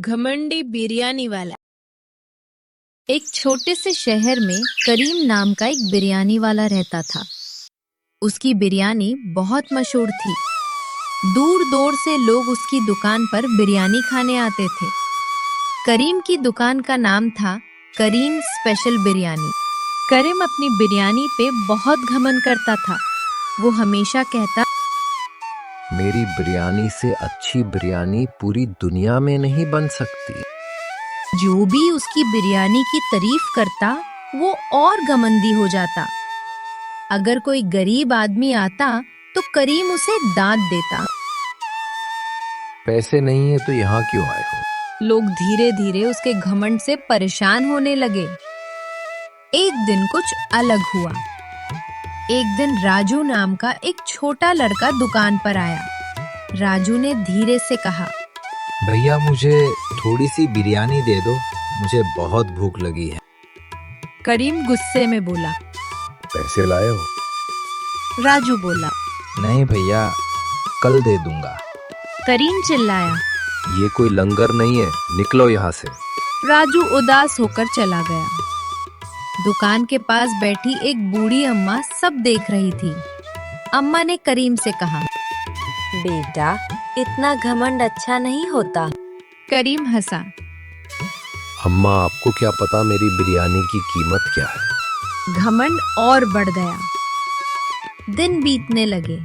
घमंडी बिरयानी वाला। एक छोटे से शहर में करीम नाम का एक बिरयानी वाला रहता था। उसकी बिरयानी बहुत मशहूर थी। दूर दूर से लोग उसकी दुकान पर बिरयानी खाने आते थे। करीम की दुकान का नाम था करीम स्पेशल बिरयानी। करीम अपनी बिरयानी पे बहुत घमंड करता था। वो हमेशा कहता, मेरी बिरयानी से अच्छी बिरयानी पूरी दुनिया में नहीं बन सकती। जो भी उसकी बिरयानी की तारीफ करता वो और घमंडी हो जाता। अगर कोई गरीब आदमी आता तो करीम उसे दांत देता। पैसे नहीं है तो यहाँ क्यों आए हो? लोग धीरे धीरे उसके घमंड से परेशान होने लगे। एक दिन कुछ अलग हुआ। एक दिन राजू नाम का एक छोटा लड़का दुकान पर आया। राजू ने धीरे से कहा, भैया मुझे थोड़ी सी बिरयानी दे दो, मुझे बहुत भूख लगी है। करीम गुस्से में बोला। पैसे लाए हो? राजू बोला। नहीं भैया, कल दे दूंगा। करीम चिल्लाया। ये कोई लंगर नहीं है, निकलो यहाँ से। राजू उदास होकर चला गया। दुकान के पास बैठी एक बूढ़ी अम्मा सब देख रही थी। अम्मा ने करीम से कहा, बेटा, इतना घमंड अच्छा नहीं होता। करीम हंसा। अम्मा, आपको क्या पता मेरी बिरयानी की कीमत क्या है? घमंड और बढ़ गया। दिन बीतने लगे।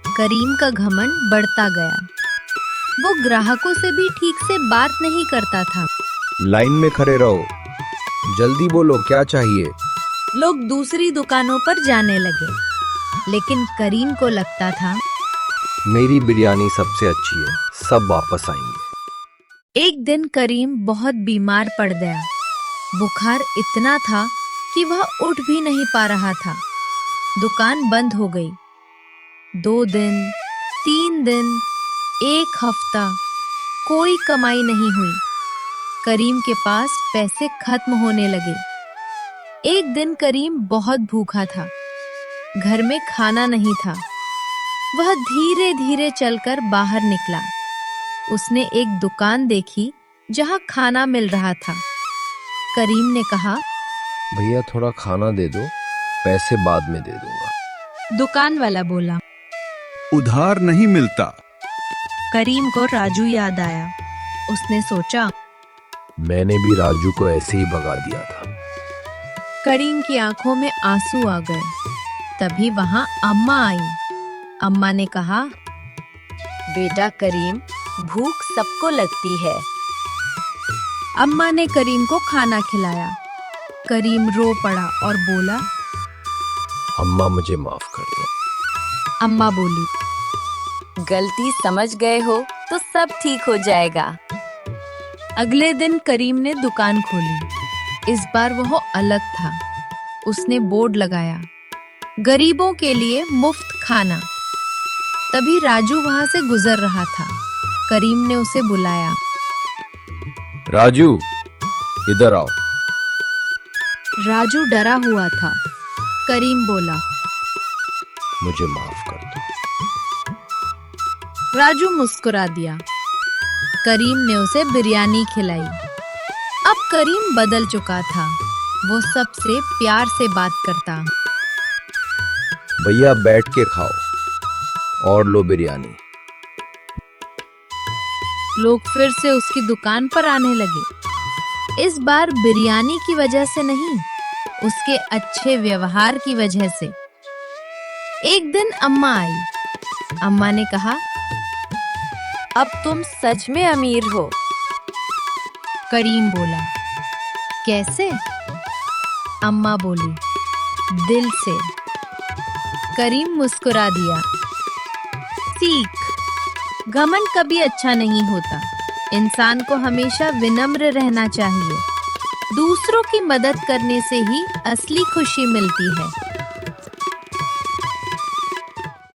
करीम का घमंड बढ़ता गया। वो ग्राहकों से भी ठीक से बात नहीं करता था। लाइन में खड़े रहो, जल्दी बोलो क्या चाहिए। लोग दूसरी दुकानों पर जाने लगे। लेकिन करीम को लगता था, मेरी बिरयानी सबसे अच्छी है, सब वापस आएंगे। एक दिन करीम बहुत बीमार पड़ गया। बुखार इतना था कि वह उठ भी नहीं पा रहा था। दुकान बंद हो गई। 2 दिन, 3 दिन, 1 हफ्ता, कोई कमाई नहीं हुई। करीम के पास पैसे खत्म होने लगे। एक दिन करीम बहुत भूखा था। घर में खाना नहीं था। वह धीरे धीरे चलकर बाहर निकला। उसने एक दुकान देखी जहां खाना मिल रहा था। करीम ने कहा, भैया थोड़ा खाना दे दो, पैसे बाद में दे दूंगा। दुकान वाला बोला, उधार नहीं मिलता। करीम को राजू याद आया। उसने सोचा, मैंने भी राजू को ऐसे ही भगा दिया था। करीम की आंखों में आंसू आ गए। तभी वहां अम्मा आई। अम्मा ने कहा, बेटा करीम, भूख सबको लगती है। अम्मा ने करीम को खाना खिलाया। करीम रो पड़ा और बोला, अम्मा मुझे माफ कर दो। अम्मा बोली, गलती समझ गए हो तो सब ठीक हो जाएगा। अगले दिन करीम ने दुकान खोली। इस बार वह अलग था। उसने बोर्ड लगाया, गरीबों के लिए मुफ्त खाना। तभी राजू वहां से गुजर रहा था। करीम ने उसे बुलाया। राजू, इधर आओ। राजू डरा हुआ था। करीम बोला, मुझे माफ कर दो। राजू मुस्कुरा दिया। करीम ने उसे बिरयानी खिलाई। अब करीम बदल चुका था। वो सबसे प्यार से बात करता। भैया बैठ के खाओ और लो बिरयानी। लोग फिर से उसकी दुकान पर आने लगे। इस बार बिरयानी की वजह से नहीं, उसके अच्छे व्यवहार की वजह से। एक दिन अम्मा आई। अम्मा ने कहा, अब तुम सच में अमीर हो। करीम बोला, कैसे? अम्मा बोली, दिल से। करीम मुस्कुरा दिया। सीख, घमंड कभी अच्छा नहीं होता। इंसान को हमेशा विनम्र रहना चाहिए। दूसरों की मदद करने से ही असली खुशी मिलती है।